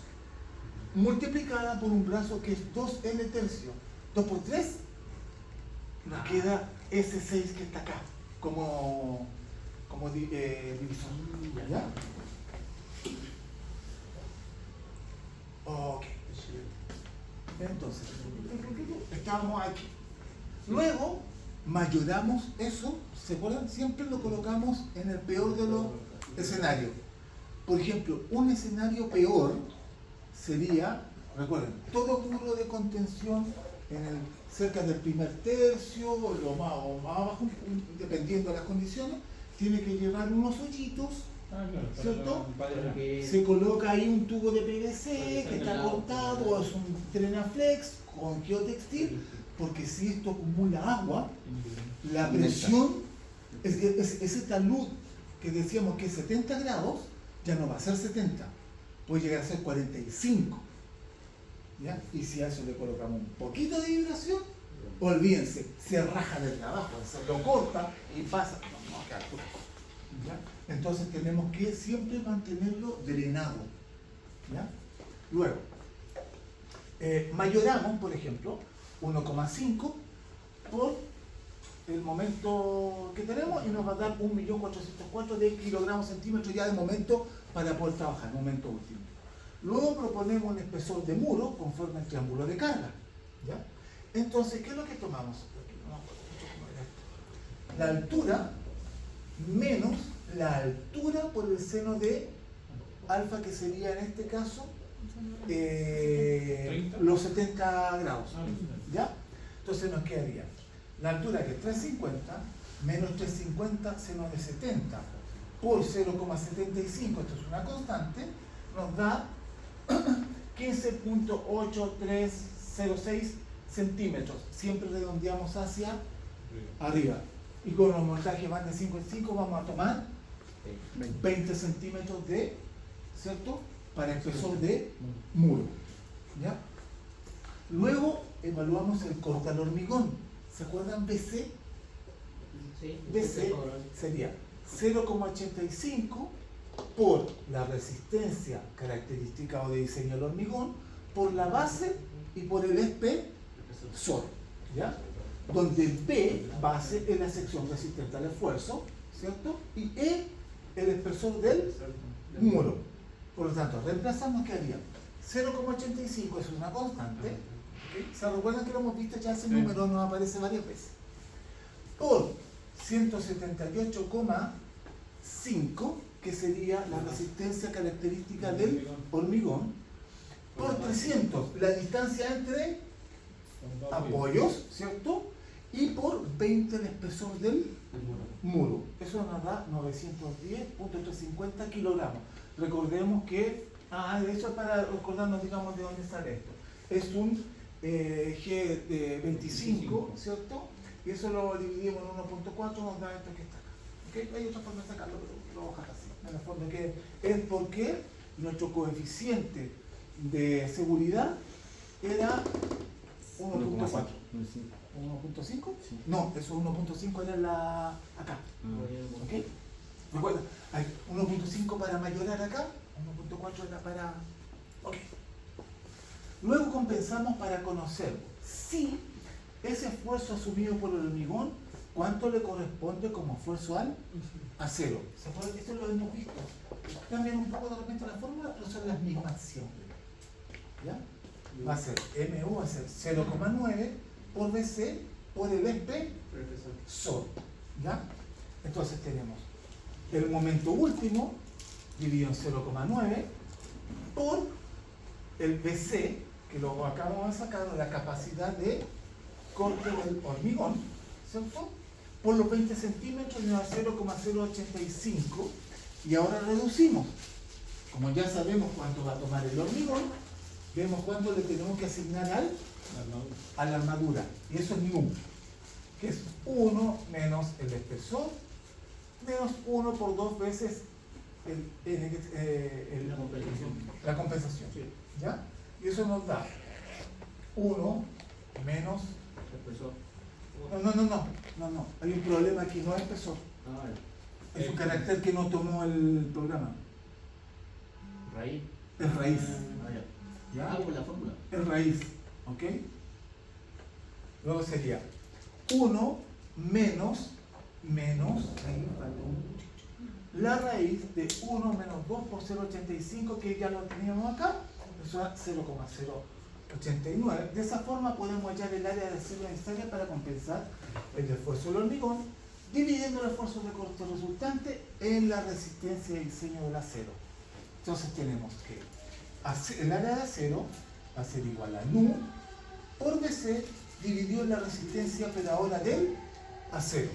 multiplicada por un brazo que es 2L tercio. 2 por 3, nos queda S6 que está acá, como divisor. ¿Ya? Ok. Entonces, estábamos aquí. Luego, mayoramos eso, ¿se acuerdan? Siempre lo colocamos en el peor de los escenarios. Por ejemplo, un escenario peor sería, recuerden, todo muro de contención cerca del primer tercio o más abajo, dependiendo de las condiciones, tiene que llevar unos hoyitos, Claro, ¿cierto? para que Se coloca ahí un tubo de PVC que está cortado, o es un Trenaflex con geotextil, porque si esto acumula agua, la presión, ese talud que decíamos que es 70 grados, ya no va a ser 70, puede llegar a ser 45. ¿Ya? Y si a eso le colocamos un poquito de vibración, olvídense, se raja del trabajo, se lo corta y pasa. No, claro. ¿Ya? Entonces tenemos que siempre mantenerlo drenado. ¿Ya? Luego, mayoramos, por ejemplo, 1,5 por el momento que tenemos y nos va a dar 1.404.000 de kilogramos centímetros ya de momento para poder trabajar, momento último. Luego proponemos un espesor de muro conforme al triángulo de carga. ¿Ya? Entonces, ¿qué es lo que tomamos? La altura menos la altura por el seno de alfa, que sería en este caso los 70 grados. ¿Ya? Entonces nos quedaría la altura, que es 350, menos 350 seno de 70 por 0,75, esto es una constante, nos da 15.8306 centímetros. Siempre redondeamos hacia arriba. Y con los montajes van de 5 en 5, vamos a tomar 20 centímetros de, ¿cierto? Para espesor de muro. ¿Ya? Luego evaluamos el corte al hormigón. ¿Se acuerdan BC? Sí. BC sería 0,85 por la resistencia característica o de diseño del hormigón, por la base y por el espesor. ¿Ya? Donde B, base, es la sección resistente al esfuerzo, ¿cierto? Y E, el espesor del muro. Por lo tanto, reemplazamos, ¿qué haría? 0,85 es una constante. ¿Okay? ¿Se recuerdan que lo hemos visto ya? Ese número nos aparece varias veces. Por 178,5, que sería la resistencia característica del hormigón, por 300, la distancia entre apoyos, ¿cierto? Y por 20 el espesor del muro. Eso nos da 910.350 kilogramos. Recordemos que, eso es para recordarnos, digamos, de dónde sale esto. Es un G25, ¿cierto? Y eso lo dividimos en 1.4, nos da esto que está acá. ¿Okay? Hay otra forma de sacarlo, pero lo vamos a dejar así. En el fondo, que es porque nuestro coeficiente de seguridad era 1.4. 1.5? Sí. No, eso 1.5 era acá. ¿Ok? Recuerda, hay 1.5 para mayorar acá, 1.4 era para... Ok. Luego compensamos para conocer si ese esfuerzo asumido por el hormigón, ¿cuánto le corresponde como esfuerzo al acero? ¿Se acuerdan? Esto lo hemos visto. Cambian un poco de repente la fórmula, pero son las mismas siempre. ¿Ya? Va a ser MU, va a ser 0,9 por BC por el espesor. ¿Ya? Entonces tenemos el momento último dividido en 0,9 por el BC, que lo acabamos de sacar, la capacidad de corte del hormigón, ¿cierto? Por los 20 centímetros y nos da 0,085, y ahora reducimos. Como ya sabemos cuánto va a tomar el hormigón, vemos cuánto le tenemos que asignar a la armadura, y eso es mu, que es 1 menos el espesor menos 1 por 2 veces La compensación. la compensación. Sí. ¿Ya? Y eso nos da 1 menos... Espesor. No. Hay un problema aquí, no es espesor. Ah, vale. Es un carácter que no tomó el programa. Raíz. Es raíz. Ah, ya. ¿Ya? Ah, por la fórmula. Es raíz. ¿Ok? Luego sería 1 menos, ahí falta la raíz de 1 menos 2 por 0,85, que ya lo teníamos acá, eso da 0,089. De esa forma podemos hallar el área de acero necesaria para compensar el esfuerzo del hormigón, dividiendo el esfuerzo de corte resultante en la resistencia de diseño del acero. Entonces tenemos que el área de acero va a ser igual a nu por BC dividido en la resistencia pero ahora del acero.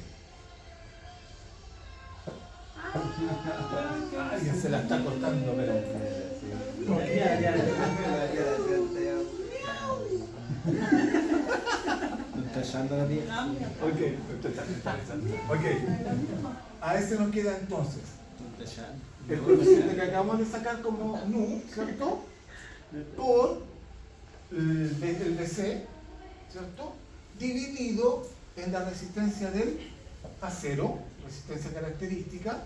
Ay, ya se la está cortando, pero... ¿No está echando la tía? Ok, a ese nos queda entonces el coeficiente que acabamos de sacar como nu, ¿cierto? Por el BC, ¿cierto? Dividido en la resistencia del acero, resistencia característica,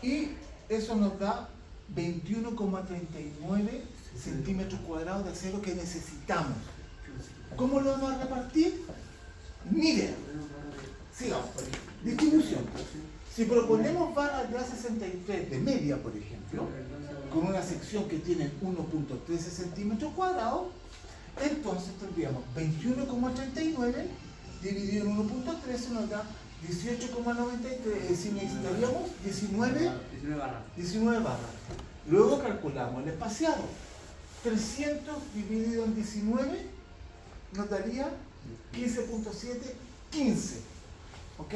y eso nos da 21,39 centímetros cuadrados de acero que necesitamos. ¿Cómo lo vamos a repartir? Ni idea. Sigamos. Distribución. Si proponemos barras de A63 de media, por ejemplo, con una sección que tiene 1.13 centímetros cuadrados, entonces tendríamos 21,39 dividido en 1.13 nos da 18,93, es decir, necesitaríamos 19 barras. Luego calculamos el espaciado. 300 dividido en 19 nos daría 15.7, 15. ¿Ok?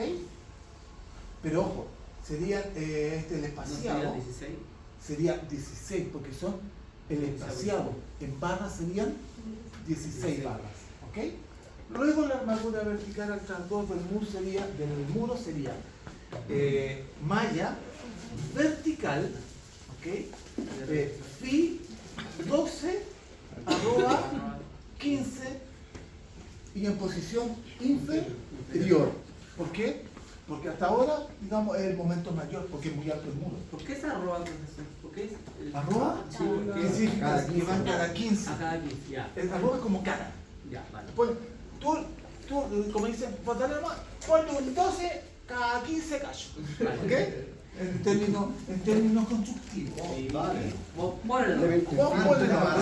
Pero ojo, sería el espaciado. Sería 16, porque son el espaciado. En barras serían 16 barras. ¿Ok? Luego la armadura vertical al transdor del muro sería malla vertical, ¿ok? Phi 12 arroba 15 y en posición inferior. ¿Por qué? Porque hasta ahora, digamos, es el momento mayor, porque es muy alto el muro. ¿Por qué es arroba, profesor? ¿Por qué es el... ¿Arroba? Sí, porque... ¿Qué significa? Que van cada 15. A cada 15, ya. El arroba es como cara. Ya, vale. Pues, tú, como dicen, ponle un 12 cada 15 cachos. ¿Ok? En términos constructivos. Sí, Vale. Vos ponelo. Vos ponle nomás.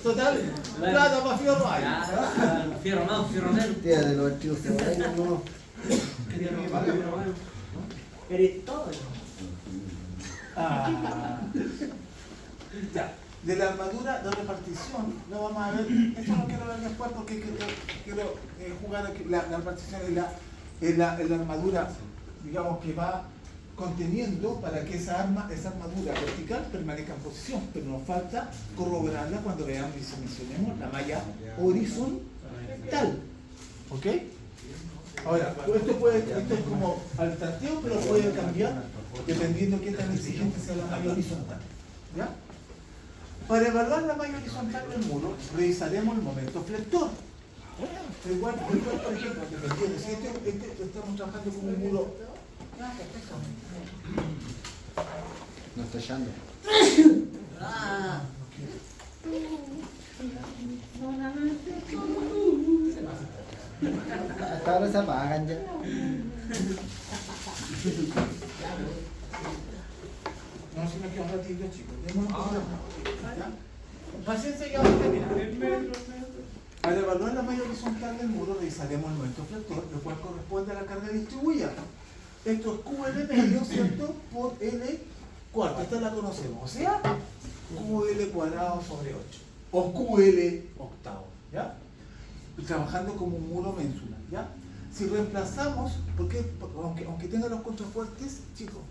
Total, plata para fierro hay. Ya, fierro más, fierro menos. Tía, de los archivos que hay, no. Fierro más, fierro menos. Eres todo. Ya. De la armadura de repartición, lo vamos a ver. Esto no quiero ver después porque quiero jugar aquí. La repartición es la armadura, digamos, que va conteniendo para que esa armadura vertical permanezca en posición, pero nos falta corroborarla cuando veamos y dimensionemos la malla horizontal. ¿Ok? Ahora, esto es como al tanteo, pero puede cambiar dependiendo de qué tan exigente sea la malla horizontal. ¿Ya? Para evaluar la malla horizontal del muro, revisaremos el momento flector. Igual, por ejemplo, dependiendo, si estamos trabajando con un muro. No está echando. Hasta ahora se apagan ya. No, si me queda un ratito, chicos. Paciencia, ya vamos a terminar. Al evaluar la malla horizontal del muro, revisaremos el momento flector, lo cual corresponde a la carga distribuida. Esto es QL medio, ¿cierto? Por L cuarto. Esta la conocemos. O sea, QL cuadrado sobre 8. O QL octavo. ¿Ya? Trabajando como un muro ménsula. ¿Ya? Si reemplazamos, porque aunque tenga los contrafuertes, chicos,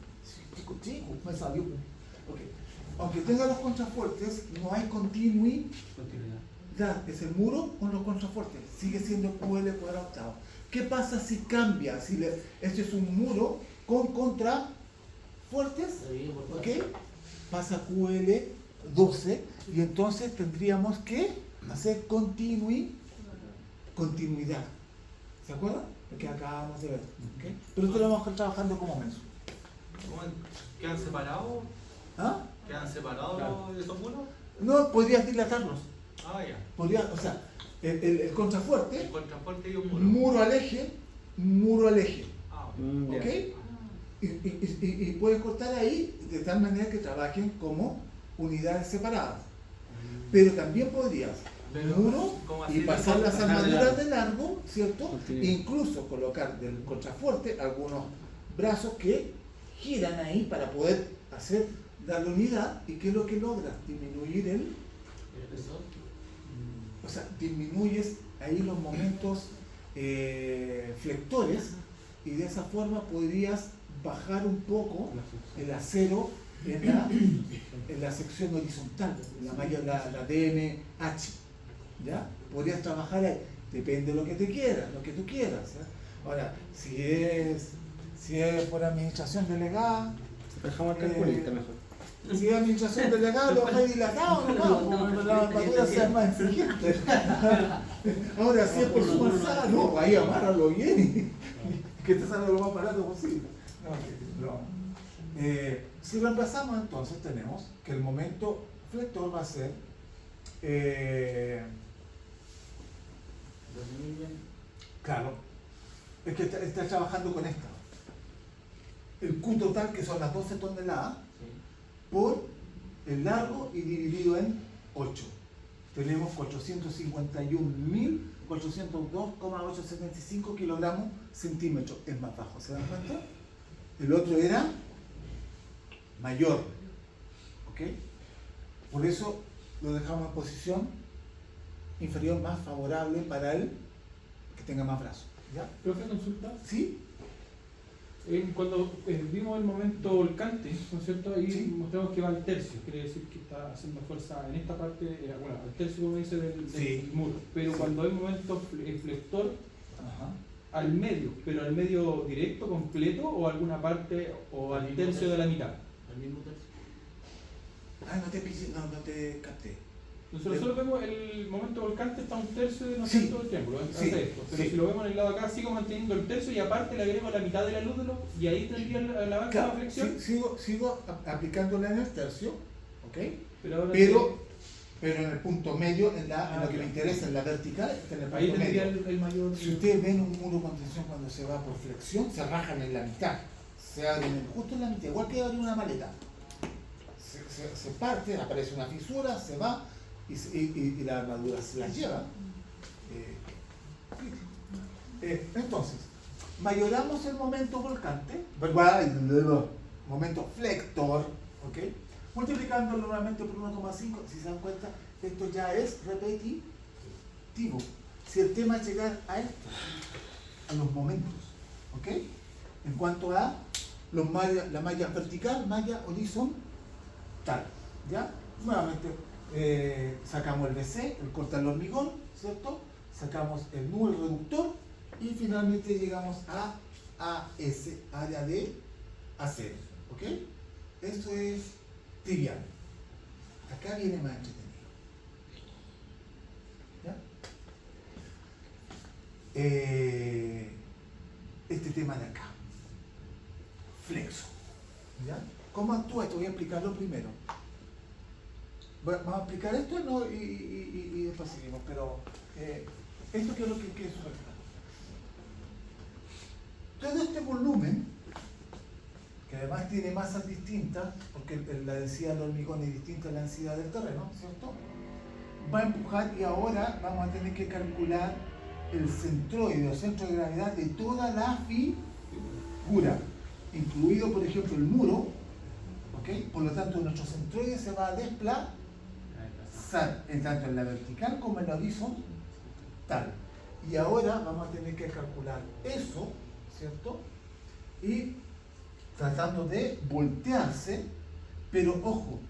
me salió. Okay. Aunque tenga los contrafuertes, no hay continuidad. Es el muro con los contrafuertes. Sigue siendo QL cuadrado octavo. ¿Qué pasa si cambia? Si este es un muro con contrafuertes, ¿ok? Pasa QL12 y entonces tendríamos que hacer continuidad. ¿Se acuerdan? Lo que acabamos de ver. ¿Ok? Pero esto lo vamos a estar trabajando como menso. ¿Quedan separados? ¿Ah? ¿Quedan separados Claro. esos muros? No, podrías dilatarlos. Ah, ya. Podría, o sea, el contrafuerte, El contrafuerte y un muro. muro al eje, muro al eje. Ah, Ya. ¿Ok? Y puedes cortar ahí de tal manera que trabajen como unidades separadas. Pero también podrías Pero, muro ¿cómo y así? pasar las Pasar de armaduras largo. de largo, ¿cierto? Continuidad. Incluso colocar del contrafuerte algunos brazos que giran ahí para poder dar la unidad. ¿Y qué es lo que logras? Disminuir o sea, disminuyes ahí los momentos flectores y de esa forma podrías bajar un poco el acero en la sección horizontal, en la malla, la DNH, ¿ya? Podrías trabajar ahí, depende de lo que tú quieras, ¿ya? Ahora, si es por administración delegada, Dejamos al calculista mejor. si es administración delegada, lo dejáis dilatado nomás, porque la armadura sea más exigente. Ahora, si es por su manzana, no, ahí amárralo bien y que te salga lo más barato posible. No. Si reemplazamos, entonces tenemos que el momento flector va a ser claro, es que está trabajando con esta. El Q total, que son las 12 toneladas, por el largo y dividido en 8. Tenemos 451.402,875 kilogramos centímetros. Es más bajo, ¿se dan cuenta? El otro era mayor. ¿Ok? Por eso lo dejamos en posición inferior más favorable para él que tenga más brazos. ¿Ya? Profe, consulta. ¿Sí? Cuando vimos el momento volcante, ¿no es cierto? Ahí Sí. mostramos que va al tercio, quiere decir que está haciendo fuerza en esta parte, bueno, al tercio como dice del Sí. muro. Pero Sí. cuando hay momento flector, Ajá. al medio, pero al medio directo, completo, o alguna parte, o al Al tercio mismo de la mitad. Al mismo tercio. Ah, no te capté. Nosotros solo vemos el momento volcante está a un tercio de, ¿no es Sí. cierto?, del triángulo, hace Sí. esto. Pero Sí. si lo vemos en el lado acá, sigo manteniendo el tercio y aparte le agrego la mitad de la luz y ahí tendría la máxima Claro, flexión. sigo aplicándola en el tercio, ¿ok? Pero ahora Pero en el punto medio, en lo que claro. me interesa, en la vertical, está en el ahí punto tendría medio. el mayor. Si ustedes ven un muro con tensión cuando se va por flexión, se rajan en la mitad, se abren justo en la mitad, igual que abrir una maleta. Se parte, aparece una fisura, se va y la armadura se la lleva. Entonces, mayoramos el momento volcante, momento flector, ¿ok? Multiplicándolo nuevamente por 1,5, si se dan cuenta, esto ya es repetitivo. Si el tema es llegar a esto, a los momentos, ¿ok? En cuanto a la malla vertical, malla horizontal, ¿ya? Nuevamente sacamos el BC, el corta el hormigón, ¿cierto? Sacamos el nudo, el reductor y finalmente llegamos a AS, área de acero, ¿ok? Esto es trivial. Acá viene más entretenido. ¿Ya? Este tema de acá. Flexo. ¿Ya? ¿Cómo actúa esto? Voy a explicarlo primero. Vamos a explicar esto ¿no? y después seguimos, pero esto que es lo que quiero subrayar. Todo este volumen, que además tiene masas distintas, porque la densidad del hormigón es distinta a la densidad del terreno, ¿cierto? Va a empujar y ahora vamos a tener que calcular el centroide o centro de gravedad de toda la figura, incluido por ejemplo el muro, ¿ok? Por lo tanto nuestro centroide se va a desplazar tanto en la vertical como en la horizontal. Y ahora vamos a tener que calcular eso, ¿cierto? Y tratando de voltearse, pero ojo,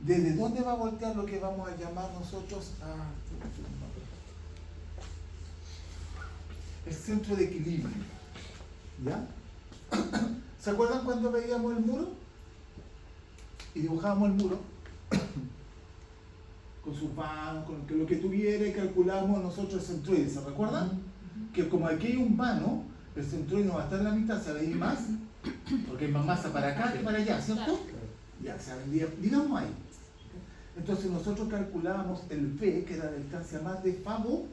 ¿desde dónde va a voltear lo que vamos a llamar nosotros el centro de equilibrio? ¿Ya? ¿Se acuerdan cuando veíamos el muro? Y dibujábamos el muro con sus vanos, con lo que tuviera y calculábamos nosotros el centroide, ¿se recuerdan? Que como aquí hay un vano, el centroide no va a estar en la mitad, se va a ir más, porque hay más masa para acá que para allá, ¿cierto? Ya, se vendría, digamos ahí. Entonces nosotros calculábamos el V, que era la distancia más desfavorable,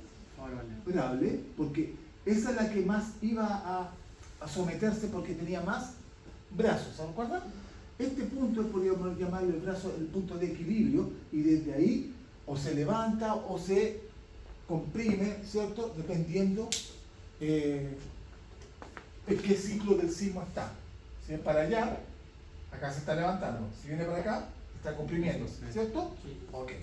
porque esa es la que más iba a someterse porque tenía más brazos, ¿se recuerdan? Este punto podríamos llamarlo el brazo, el punto de equilibrio, y desde ahí o se levanta o se comprime, ¿cierto? Dependiendo en qué ciclo del sismo está. Si es para allá, acá se está levantando. Si viene para acá, está comprimiéndose, ¿cierto? Sí. Ok.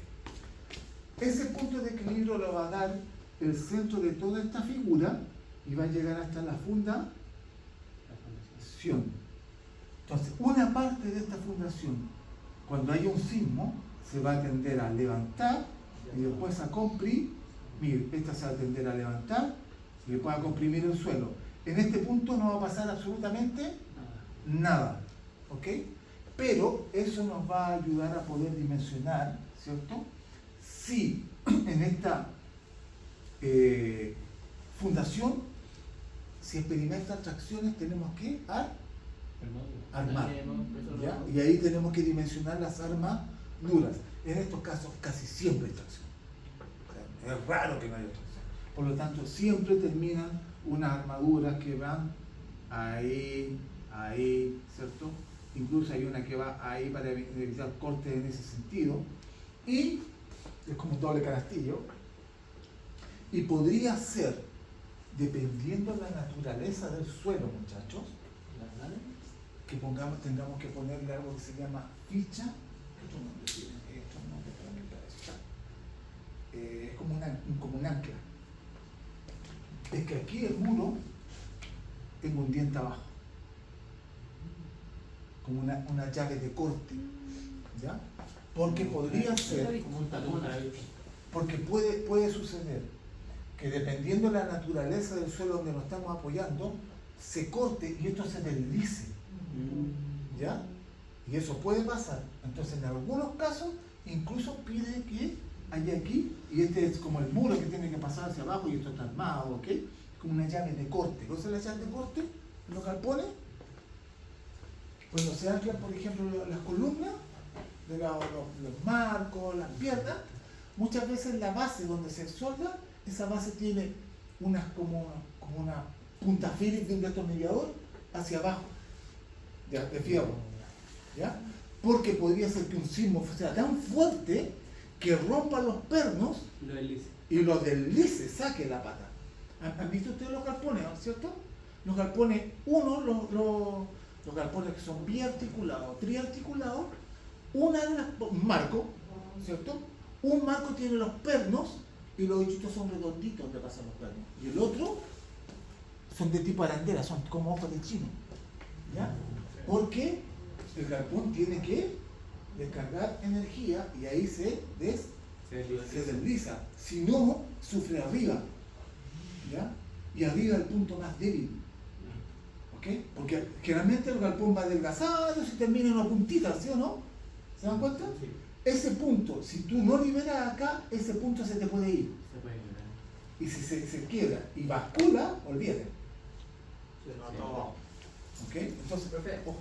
Ese punto de equilibrio lo va a dar el centro de toda esta figura y va a llegar hasta la fundación. Entonces, una parte de esta fundación, cuando haya un sismo, se va a tender a levantar y después a comprimir. Esta se va a tender a levantar y después a comprimir el suelo. En este punto no va a pasar absolutamente nada, ¿ok? Pero eso nos va a ayudar a poder dimensionar, ¿cierto? Si en esta fundación, si experimenta tracciones, tenemos que armar, ¿ya? Y ahí tenemos que dimensionar las armaduras. En estos casos casi siempre hay tracción. Es raro que no haya tracción. Por lo tanto, siempre terminan unas armaduras que van ahí, ¿cierto? Incluso hay una que va ahí para evitar cortes en ese sentido. Y es como un doble canastillo. Y podría ser, dependiendo de la naturaleza del suelo, muchachos, que tengamos que ponerle algo que se llama ficha. ¿Qué otro nombre tiene? Otro nombre para mí para eso. Es como un ancla. Es que aquí el muro tengo un diente abajo, como una llave de corte, ¿ya? Porque podría ser, Como un talón. porque puede suceder que dependiendo de la naturaleza del suelo donde nos estamos apoyando, se corte y esto se deslice, ¿ya? Y eso puede pasar. Entonces, en algunos casos, incluso pide que haya aquí, y este es como el muro que tiene que pasar hacia abajo y esto está armado, ¿ok? Como una llave de corte. ¿Qué es la llave de corte? En los galpones, cuando se anclan, por ejemplo, las columnas, de los marcos, las piernas, muchas veces la base donde se solda, esa base tiene como una punta Phillips de un destornillador hacia abajo, ¿ya? De fierro, ¿ya? Porque podría ser que un sismo sea tan fuerte que rompa los pernos y los deslice, saque la pata. ¿Han visto ustedes los galpones, cierto? Los galpones, los galpones que son biarticulados, triarticulados, un marco, ¿cierto? Un marco tiene los pernos y los hoyitos son redonditos donde pasan los pernos. Y el otro son de tipo arandela, son como ojos de chino, ¿ya? Porque el galpón tiene que descargar energía y ahí se desliza. Si no, sufre arriba, ¿ya? Y arriba es el punto más débil, ¿ok? Porque generalmente el galpón va adelgazado y termina en una puntita, ¿sí o no? ¿Se dan cuenta? Sí. Ese punto, si tú no liberas acá, ese punto se te puede ir. Se puede liberar. Y si se quiebra y bascula, olvídate. Se notó. ¿Ok? Entonces, Profe, ojo.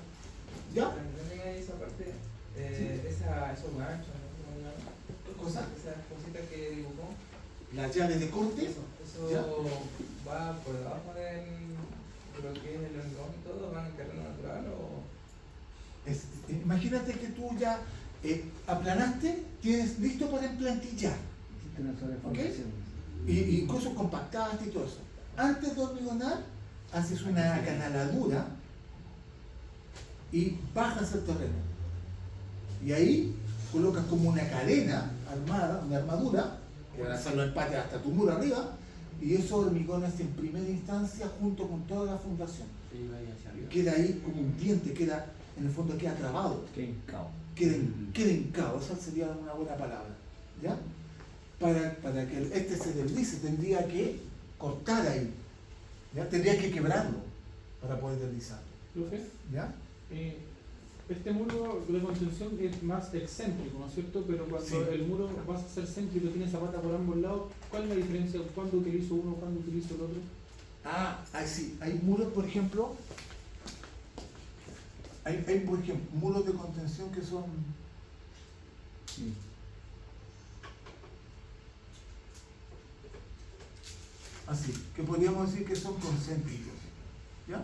¿Ya? también hay esa parte, Sí. esos ganchos, ¿no? ¿Qué cosa? Esas cositas que dibujó. Las llaves de corte. Eso ¿Ya? va por debajo de lo que es el hormigón y todo, va en el terreno natural o. Imagínate que tú ya aplanaste, tienes listo para emplantillar. Existe una sobreformación. Y incluso compactaste y todo eso. Antes de hormigonar, haces una canaladura y bajas el terreno. Y ahí colocas como una cadena armada, una armadura, que van a hacer los empates hasta tu muro arriba, y esos hormigones en primera instancia junto con toda la fundación. Queda ahí como un diente, en el fondo queda trabado. Queda hincado, esa sería una buena palabra, ¿ya? Para que este se deslice, tendría que cortar ahí, ¿ya? Tendría que quebrarlo para poder deslizar. Profe, ¿Ya? este muro de contención es más excéntrico, ¿no es cierto? Pero cuando Sí. el muro va a ser céntrico y tiene zapata por ambos lados, ¿cuál es la diferencia? ¿Cuándo utilizo uno, cuándo utilizo el otro? Sí, hay muros, por ejemplo, por ejemplo, muros de contención que son así, que podríamos decir que son concéntricos, ¿ya?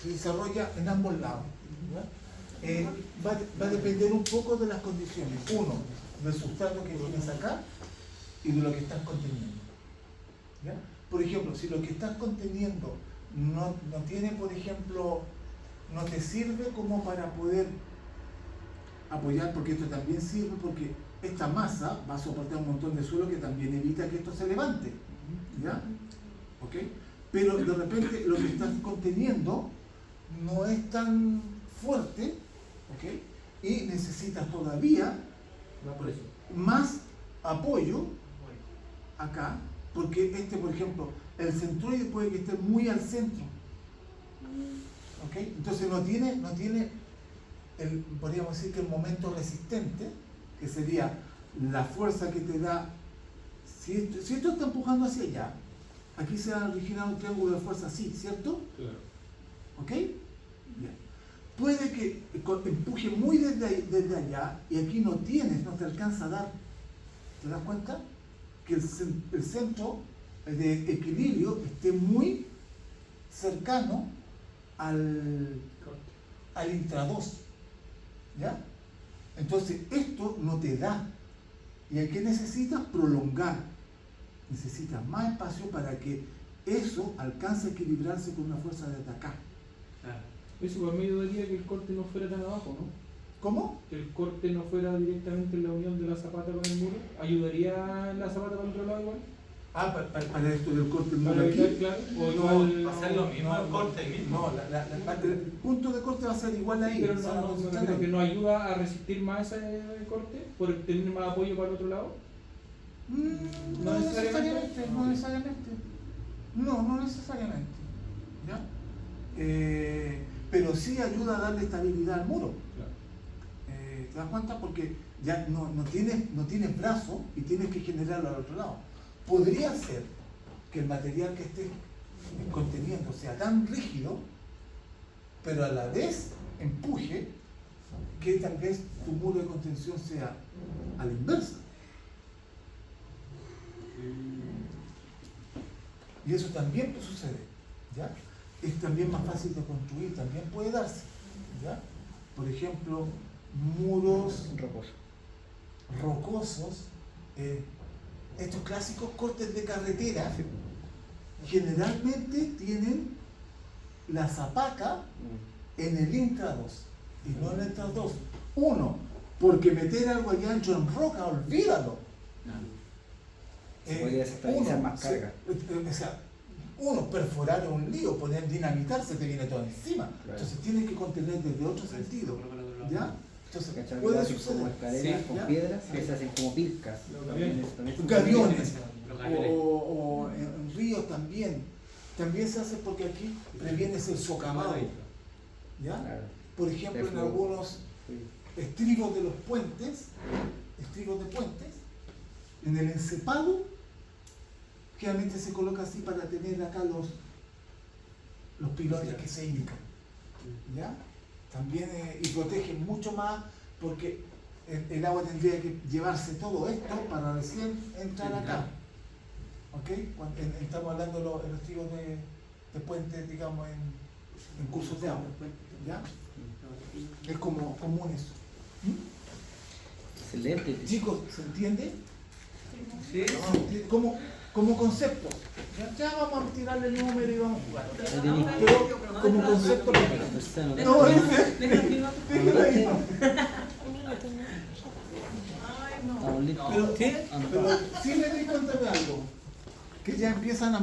Se desarrolla en ambos lados, ¿ya? Va a depender un poco de las condiciones, uno, del sustrato que tienes acá y de lo que estás conteniendo, ¿ya? Por ejemplo, si lo que estás conteniendo no tiene, por ejemplo, no te sirve como para poder apoyar, porque esto también sirve porque esta masa va a soportar un montón de suelo que también evita que esto se levante, ¿ya? ¿Ok? Pero de repente lo que estás conteniendo no es tan fuerte, ¿ok? Y necesitas todavía más apoyo acá, porque por ejemplo, el centroide puede que esté muy al centro, ¿ok? Entonces no tiene podríamos decir que el momento resistente, que sería la fuerza que te da, si esto está empujando hacia allá, aquí se va a originar un triángulo de fuerza así, ¿cierto? Claro. ¿Ok? Bien. Puede que empuje muy desde allá y aquí no te alcanza a dar. ¿Te das cuenta? Que el centro de equilibrio esté muy cercano al intradós. ¿Ya? Entonces esto no te da. Y aquí necesitas prolongar. Necesitas más espacio para que eso alcance a equilibrarse con una fuerza de acá. Eso para mí ayudaría que el corte no fuera tan abajo, ¿no? ¿Cómo? Que el corte no fuera directamente en la unión de la zapata con el muro. ¿Ayudaría la zapata para el otro lado igual? Para esto del corte del muro Para aquí. evitar, claro. O igual. Va a ser lo mismo, el corte mismo. No, el punto de corte va a ser igual ahí. Pero se van a no, concentrar creo ahí. que no ayuda a resistir más ese corte por tener más apoyo para el otro lado. No necesariamente. No necesariamente. ¿Ya? Pero sí ayuda a darle estabilidad al muro. Claro. ¿Te das cuenta? Porque ya no tienes brazo y tienes que generarlo al otro lado. Podría ser que el material que estés conteniendo sea tan rígido, pero a la vez empuje, que tal vez tu muro de contención sea a la inversa. Y eso también sucede, ¿ya? Es también más fácil de construir, también puede darse, ¿ya? Por ejemplo, muros rocosos, estos clásicos cortes de carretera, generalmente tienen la zapata en el intradós y no en el intradós. Uno, porque meter algo allá ancho en roca, olvídalo. Podría estabilizar más carga. O sea, perforar un lío, poner dinamitar, se te viene todo encima. Claro. Entonces tienes que contener desde otro sentido. ¿Ya? Entonces ¿Cachai? puede Hacen como suceder. escaleras Sí, con ¿ya? piedras que se hacen como pilcas. Gaviones o en ríos también. También se hace porque aquí previenes el socavado. ¿Ya? Claro. Por ejemplo, en algunos estribos de los puentes, en el encepado, generalmente se coloca así para tener acá los pilotes que se hincan. ¿Ya? También, y protegen mucho más porque el agua tendría que llevarse todo esto para recién entrar acá. ¿Ok? Estamos hablando de los estribos de puentes, digamos, en cursos de agua. ¿Ya? Es como común eso. Excelente. Chicos, ¿se entiende? Sí. Como concepto. Ya vamos a tirarle el número y vamos a jugar. Pero como concepto. No, déjalo ahí. Pero sí me di cuenta de algo. Que ya empiezan a